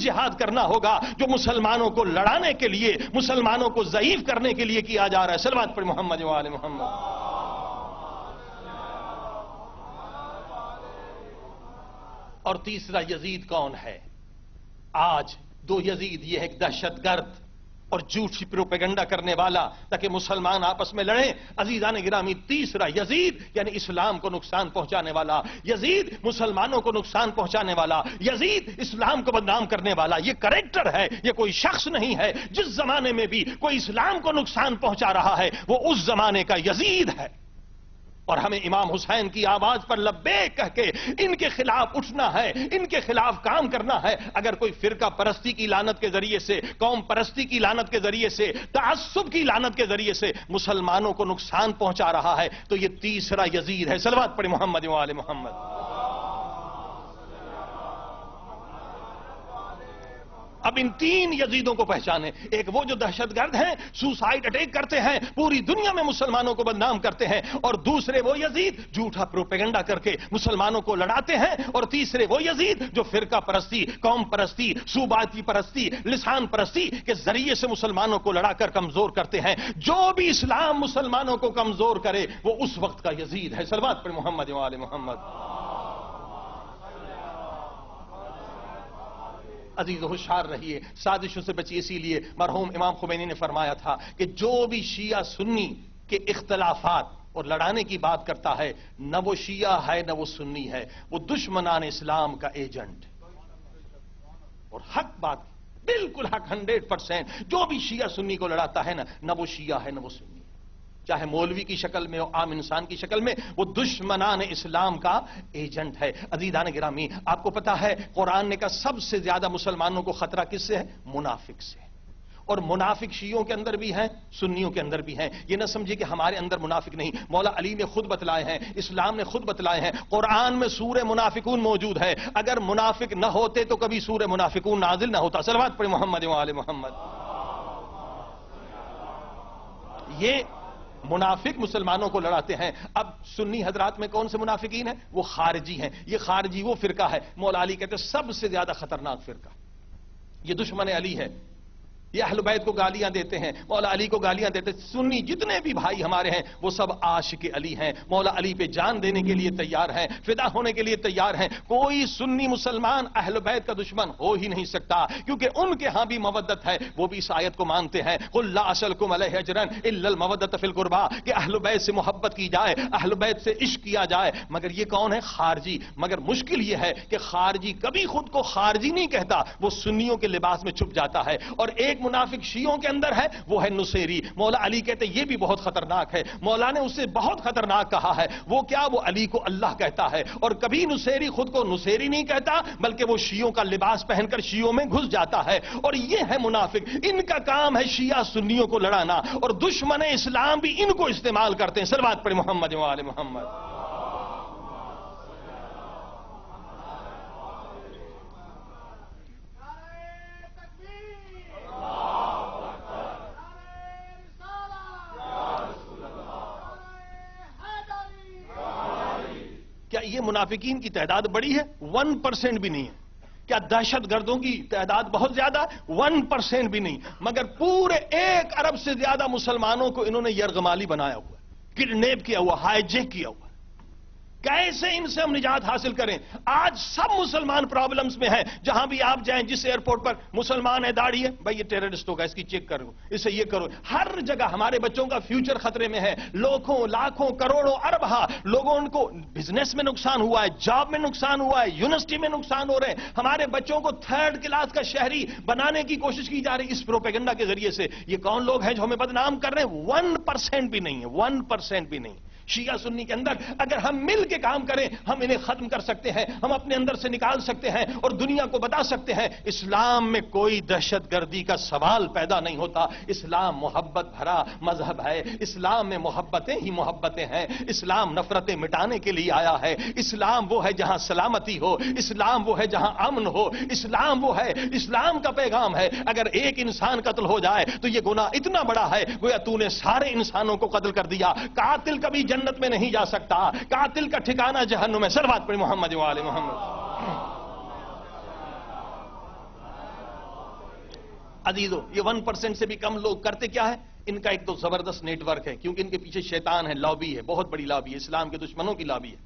جہاد کرنا ہوگا جو مسلمانوں کو لڑانے کے لیے، مسلمانوں کو ضعیف کرنے کے لیے کیا جا رہا ہے۔ صلوات پر محمد و آل محمد۔ اور تیسرا یزید کون ہے؟ آج دو یزید، یہ ایک دہشت گرد اور جھوٹی پروپیگنڈا کرنے والا تاکہ مسلمان آپس میں لڑیں۔ عزیزان گرامی، تیسرا یزید یعنی اسلام کو نقصان پہنچانے والا یزید، مسلمانوں کو نقصان پہنچانے والا یزید، اسلام کو بدنام کرنے والا، یہ کریکٹر ہے، یہ کوئی شخص نہیں ہے۔ جس زمانے میں بھی کوئی اسلام کو نقصان پہنچا رہا ہے وہ اس زمانے کا یزید ہے، اور ہمیں امام حسین کی آواز پر لبیک کہہ کے ان کے خلاف اٹھنا ہے، ان کے خلاف کام کرنا ہے۔ اگر کوئی فرقہ پرستی کی لعنت کے ذریعے سے، قوم پرستی کی لعنت کے ذریعے سے، تعصب کی لعنت کے ذریعے سے مسلمانوں کو نقصان پہنچا رہا ہے تو یہ تیسرا یزید ہے۔ صلوات پڑھیں محمد و آل محمد۔ اب ان تین یزیدوں کو پہچانے، ایک وہ جو دہشت گرد ہیں، سوسائڈ اٹیک کرتے ہیں، پوری دنیا میں مسلمانوں کو بدنام کرتے ہیں، اور دوسرے وہ یزید جھوٹا پروپیگنڈا کر کے مسلمانوں کو لڑاتے ہیں، اور تیسرے وہ یزید جو فرقہ پرستی، قوم پرستی، صوباتی پرستی، لسان پرستی کے ذریعے سے مسلمانوں کو لڑا کر کمزور کرتے ہیں۔ جو بھی اسلام مسلمانوں کو کمزور کرے وہ اس وقت کا یزید ہے۔ صلوات پر محمد و آل محمد۔ عزیز ہوشیار رہیے، سازشوں سے بچیے۔ اسی لیے مرحوم امام خمینی نے فرمایا تھا کہ جو بھی شیعہ سنی کے اختلافات اور لڑانے کی بات کرتا ہے، نہ وہ شیعہ ہے نہ وہ سنی ہے، وہ دشمنان اسلام کا ایجنٹ۔ اور حق بات، بالکل حق، 100%۔ جو بھی شیعہ سنی کو لڑاتا ہے نہ وہ شیعہ ہے نہ وہ سنی ہے، چاہے مولوی کی شکل میں ہو، عام انسان کی شکل میں، وہ دشمنان اسلام کا ایجنٹ ہے۔ عزیزان گرامی، آپ کو پتا ہے قرآن نے کہا سب سے زیادہ مسلمانوں کو خطرہ کس سے ہے؟ منافق سے۔ اور منافق شیعوں کے اندر بھی ہیں، سنیوں کے اندر بھی ہیں۔ یہ نہ سمجھے کہ ہمارے اندر منافق نہیں، مولا علی نے خود بتلائے ہیں، اسلام نے خود بتلائے ہیں، قرآن میں سورہ منافقون موجود ہے۔ اگر منافق نہ ہوتے تو کبھی سورہ منافقون نازل نہ ہوتا۔ صلوات پر محمد و آل محمد۔ یہ منافق مسلمانوں کو لڑاتے ہیں۔ اب سنی حضرات میں کون سے منافقین ہیں؟ وہ خارجی ہیں۔ یہ خارجی وہ فرقہ ہے، مولا علی کہتے ہیں سب سے زیادہ خطرناک فرقہ، یہ دشمن علی ہے، یہ اہل بیت کو گالیاں دیتے ہیں، مولا علی کو گالیاں دیتے ہیں۔ سنی جتنے بھی بھائی ہمارے ہیں وہ سب عاشق علی ہیں، مولا علی پہ جان دینے کے لیے تیار ہیں، فدا ہونے کے لیے تیار ہیں۔ کوئی سنی مسلمان اہل بیت کا دشمن ہو ہی نہیں سکتا، کیونکہ ان کے ہاں بھی مودت ہے، وہ بھی اس آیت کو مانتے ہیں، قل لا اسألکم علیہ اجرا الا المودۃ فی القربى، کہ اہل بیت سے محبت کی جائے، اہل بیت سے عشق کیا جائے۔ مگر یہ کون ہے؟ خارجی۔ مگر مشکل یہ ہے کہ خارجی کبھی خود کو خارجی نہیں کہتا، وہ سنیوں کے لباس میں چھپ جاتا ہے۔ اور ایک منافق شیعوں کے اندر ہے، وہ ہے نصیری۔ مولا علی کہتے ہیں یہ بھی بہت خطرناک ہے، مولا نے اسے بہت خطرناک کہا ہے۔ وہ کیا؟ وہ علی کو اللہ کہتا ہے، اور کبھی نصیری خود کو نصیری نہیں کہتا، بلکہ وہ شیعوں کا لباس پہن کر شیعوں میں گھس جاتا ہے۔ اور یہ ہے منافق، ان کا کام ہے شیعہ سنیوں کو لڑانا، اور دشمن اسلام بھی ان کو استعمال کرتے ہیں۔ صلوات پر محمد و آل محمد۔ کیا یہ منافقین کی تعداد بڑی ہے؟ 1% بھی نہیں ہے۔ کیا دہشت گردوں کی تعداد بہت زیادہ ہے؟ 1% بھی نہیں۔ مگر پورے 1 ارب سے زیادہ مسلمانوں کو انہوں نے یرغمالی بنایا ہوا ہے، کڈنیپ کیا ہوا، ہائی جیک کیا ہوا ہے۔ کیسے ان سے ہم نجات حاصل کریں؟ آج سب مسلمان پرابلمز میں ہیں، جہاں بھی آپ جائیں، جس ایئرپورٹ پر مسلمان ہے، داڑھی ہے، بھائی یہ ٹیررسٹ ہوگا، اس کی چیک کرو، اسے یہ کرو۔ ہر جگہ ہمارے بچوں کا فیوچر خطرے میں ہے، لاکھوں کروڑوں اربہ لوگوں کو بزنس میں نقصان ہوا ہے، جاب میں نقصان ہوا ہے، یونیورسٹی میں نقصان ہو رہے ہیں، ہمارے بچوں کو 3rd کلاس کا شہری بنانے کی کوشش کی جا رہی ہے اس پروپیگنڈا کے ذریعے سے۔ یہ کون لوگ ہیں جو ہمیں بدنام کر رہے ہیں؟ 1% بھی نہیں ہے، 1% بھی نہیں۔ شیعہ سنی کے اندر اگر ہم مل کے کام کریں، ہم انہیں ختم کر سکتے ہیں، ہم اپنے اندر سے نکال سکتے ہیں، اور دنیا کو بتا سکتے ہیں اسلام میں کوئی دہشت گردی کا سوال پیدا نہیں ہوتا۔ اسلام محبت بھرا مذہب ہے، اسلام میں محبتیں ہی محبتیں ہیں، اسلام نفرتیں مٹانے کے لیے آیا ہے، اسلام وہ ہے جہاں سلامتی ہو، اسلام وہ ہے جہاں امن ہو، اسلام وہ ہے، اسلام کا پیغام ہے اگر ایک انسان قتل ہو جائے تو یہ گناہ اتنا بڑا ہے گویا تو نے سارے انسانوں کو قتل کر دیا۔ قاتل کبھی جنت میں نہیں جا سکتا، قاتل کا ٹھکانہ جہنم ہے۔ صلوات پر محمد و آل محمد۔ عزیزو یہ 1% سے بھی کم لوگ کرتے کیا ہے؟ ان کا ایک تو زبردست نیٹ ورک ہے، کیونکہ ان کے پیچھے شیطان ہے، لابی ہے، بہت بڑی لابی ہے، اسلام کے دشمنوں کی لابی ہے،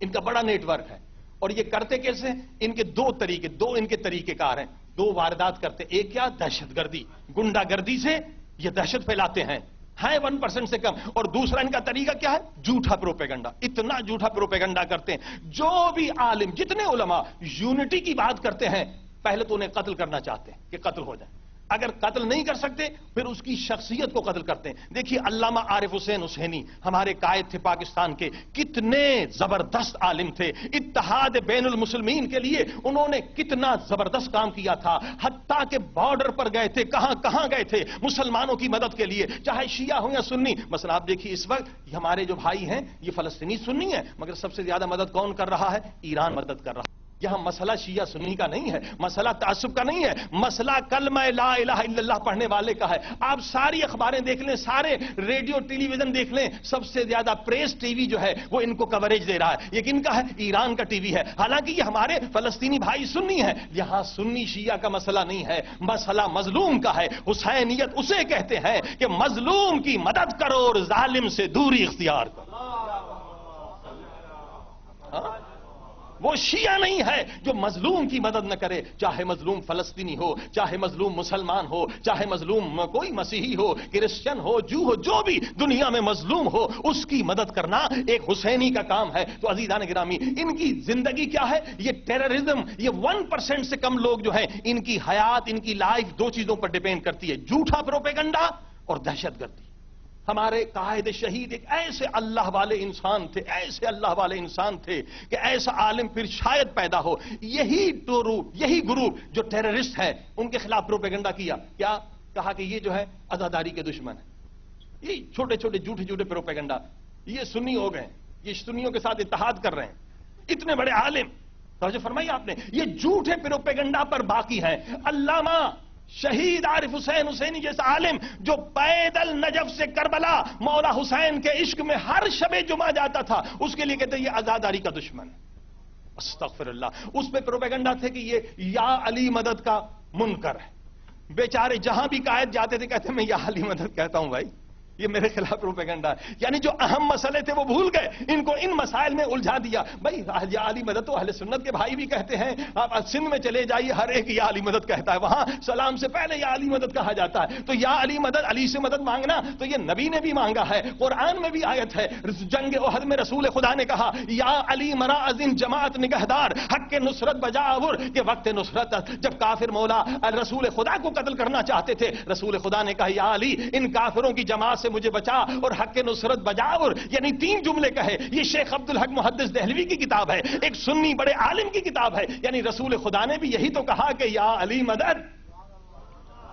ان کا بڑا نیٹ ورک ہے۔ اور یہ کرتے کیسے؟ ان کے دو ان کے طریقے کار ہیں، دو واردات کرتے، ایک کیا؟ دہشت گردی، گنڈا گردی سے یہ دہشت پھیلاتے ہیں 1% سے کم، اور دوسرا ان کا طریقہ کیا ہے؟ جھوٹا پروپیگنڈا، اتنا جھوٹا پروپیگنڈا کرتے ہیں، جو بھی عالم، جتنے علماء یونٹی کی بات کرتے ہیں پہلے تو انہیں قتل کرنا چاہتے ہیں کہ قتل ہو جائے، اگر قتل نہیں کر سکتے پھر اس کی شخصیت کو قتل کرتے ہیں۔ دیکھیے علامہ عارف حسین حسینی ہمارے قائد تھے پاکستان کے، کتنے زبردست عالم تھے، اتحاد بین المسلمین کے لیے انہوں نے کتنا زبردست کام کیا تھا، حتیٰ کہ بارڈر پر گئے تھے، کہاں گئے تھے مسلمانوں کی مدد کے لیے، چاہے شیعہ ہوں یا سنی۔ مثلا آپ دیکھیے اس وقت ہمارے جو بھائی ہیں یہ فلسطینی سنی ہیں، مگر سب سے زیادہ مدد کون کر رہا ہے؟ ایران مدد کر رہا ہے۔ یہاں مسئلہ شیعہ سنی کا نہیں ہے، مسئلہ تعصب کا نہیں ہے، مسئلہ کلمہ لا الہ الا اللہ پڑھنے والے کا ہے۔ آپ ساری اخباریں دیکھ لیں، سارے ریڈیو ٹیلی ویژن دیکھ لیں، سب سے زیادہ پریس ٹی وی جو ہے وہ ان کو کوریج دے رہا ہے۔ یہ کن کا ہے؟ ایران کا ٹی وی ہے، حالانکہ یہ ہمارے فلسطینی بھائی سنی ہیں۔ یہاں سنی شیعہ کا مسئلہ نہیں ہے، مسئلہ مظلوم کا ہے۔ حسینیت اسے کہتے ہیں کہ مظلوم کی مدد کرو اور ظالم سے دوری اختیار کرو۔ وہ شیعہ نہیں ہے جو مظلوم کی مدد نہ کرے، چاہے مظلوم فلسطینی ہو، چاہے مظلوم مسلمان ہو، چاہے مظلوم کوئی مسیحی ہو، کرسچن ہو، جو ہو، جو بھی دنیا میں مظلوم ہو اس کی مدد کرنا ایک حسینی کا کام ہے۔ تو عزیزان گرامی، ان کی زندگی کیا ہے؟ یہ ٹیررزم، یہ 1% سے کم لوگ جو ہیں ان کی حیات، ان کی لائف دو چیزوں پر ڈیپینڈ کرتی ہے، جھوٹا پروپیگنڈا اور دہشت گردی۔ ہمارے قائد شہید ایک ایسے اللہ والے انسان تھے، ایسے اللہ والے انسان تھے کہ ایسا عالم پھر شاید پیدا ہو۔ یہی گروپ جو ٹیررسٹ ہے ان کے خلاف پروپیگنڈا کیا، کیا کہا کہ یہ جو ہے عزاداری کے دشمن ہے۔ یہ چھوٹے چھوٹے جھوٹے پروپیگنڈا، یہ سنی ہو گئے، یہ سنیوں کے ساتھ اتحاد کر رہے ہیں، اتنے بڑے عالم، توجہ فرمائی آپ نے، یہ جھوٹے پروپیگنڈا پر باقی ہیں۔ علامہ شہید عارف حسین حسینی جیسا عالم جو پیدل نجف سے کربلا مولا حسین کے عشق میں ہر شب جمعہ جاتا تھا، اس کے لیے کہتے ہیں یہ عزاداری کا دشمن ہے۔ استغفر اللہ۔ اس پہ پروپیگنڈا تھے کہ یہ یا علی مدد کا منکر ہے۔ بیچارے جہاں بھی قائد جاتے تھے کہتے ہیں میں یا علی مدد کہتا ہوں بھائی، یہ میرے خلاف پروپیگنڈا ہے۔ یعنی جو اہم مسئلے تھے وہ بھول گئے، ان کو ان مسائل میں الجھا دیا۔ بھائی یا علی مدد تو اہل سنت کے بھائی بھی کہتے ہیں، آپ سندھ میں چلے جائیے ہر ایک یا علی مدد کہتا ہے، وہاں سلام سے پہلے یا علی مدد کہا جاتا ہے۔ تو یا علی مدد، علی سے مدد مانگنا تو یہ نبی نے بھی مانگا ہے، قرآن میں بھی آیت ہے۔ جنگ احد میں رسول خدا نے کہا یا علی مرا ازن جماعت نگہدار حق کے نصرت بجاور، کہ وقت نصرت جب کافر مولا رسول خدا کو قتل کرنا چاہتے تھے، رسول خدا نے کہا یا علی ان کافروں کی جماعت سے مجھے بچا اور حق کے نصرت بجاور، یعنی 3 جملے کہے۔ یہ شیخ عبدالحق محدث دہلوی کی کتاب ہے، ایک سنی بڑے عالم کی کتاب ہے، یعنی رسول خدا نے بھی یہی تو کہا کہ یا علی مدد۔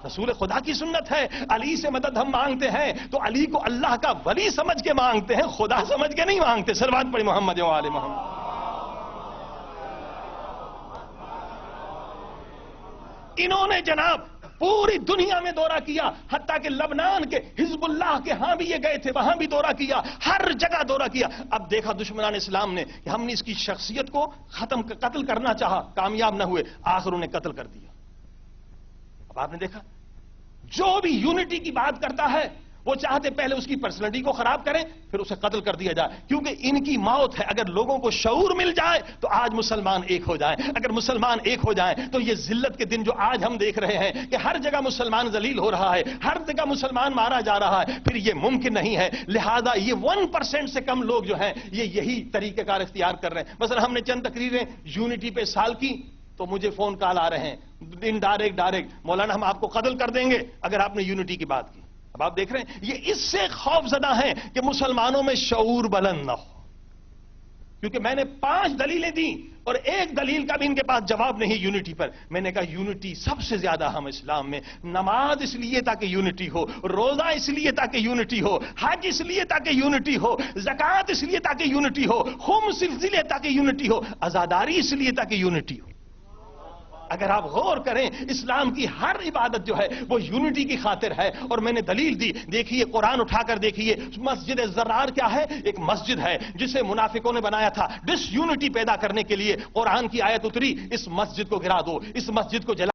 رسول خدا کی سنت ہے، علی سے مدد ہم مانگتے ہیں تو علی کو اللہ کا ولی سمجھ کے مانگتے ہیں، خدا سمجھ کے نہیں مانگتے۔ صلوات پڑھی محمد و آل محمد۔ انہوں نے جناب پوری دنیا میں دورہ کیا، حتیٰ کہ لبنان کے حزب اللہ کے ہاں بھی یہ گئے تھے، وہاں بھی دورہ کیا، ہر جگہ دورہ کیا۔ اب دیکھا دشمنان اسلام نے کہ ہم نے اس کی شخصیت کو قتل کرنا چاہا، کامیاب نہ ہوئے، آخر انہیں قتل کر دیا۔ اب آپ نے دیکھا جو بھی یونٹی کی بات کرتا ہے وہ چاہتے پہلے اس کی پرسنالٹی کو خراب کریں پھر اسے قتل کر دیا جائے، کیونکہ ان کی موت ہے۔ اگر لوگوں کو شعور مل جائے تو آج مسلمان ایک ہو جائیں، اگر مسلمان ایک ہو جائیں تو یہ ذلت کے دن جو آج ہم دیکھ رہے ہیں کہ ہر جگہ مسلمان ذلیل ہو رہا ہے، ہر جگہ مسلمان مارا جا رہا ہے، پھر یہ ممکن نہیں ہے۔ لہذا یہ 1% سے کم لوگ جو ہیں یہ یہی طریقہ کار اختیار کر رہے ہیں۔ مثلا ہم نے چند تقریریں یونٹی پہ سال کی تو مجھے فون کال آ رہے ہیں ڈائریکٹ، مولانا ہم آپ کو قتل کر دیں گے اگر آپ نے یونٹی کی بات کی۔ اب آپ دیکھ رہے ہیں یہ اس سے خوف زدہ ہیں کہ مسلمانوں میں شعور بلند نہ ہو، کیونکہ میں نے 5 دلیلیں دی اور ایک دلیل کا بھی ان کے پاس جواب نہیں یونٹی پر۔ میں نے کہا یونٹی سب سے زیادہ ہم اسلام میں، نماز اس لیے تاکہ یونٹی ہو، روزہ اس لیے تاکہ یونٹی ہو، حج اس لیے تاکہ یونٹی ہو، زکوٰۃ اس لیے تاکہ یونٹی ہو، خمس اس لیے تاکہ یونٹی ہو، عزاداری اس لیے تاکہ یونٹی ہو۔ اگر آپ غور کریں اسلام کی ہر عبادت جو ہے وہ یونٹی کی خاطر ہے، اور میں نے دلیل دی۔ دیکھیے قرآن اٹھا کر دیکھیے، مسجد زرار کیا ہے؟ ایک مسجد ہے جسے منافقوں نے بنایا تھا ڈس یونٹی پیدا کرنے کے لیے۔ قرآن کی آیت اتری اس مسجد کو گرا دو، اس مسجد کو جلا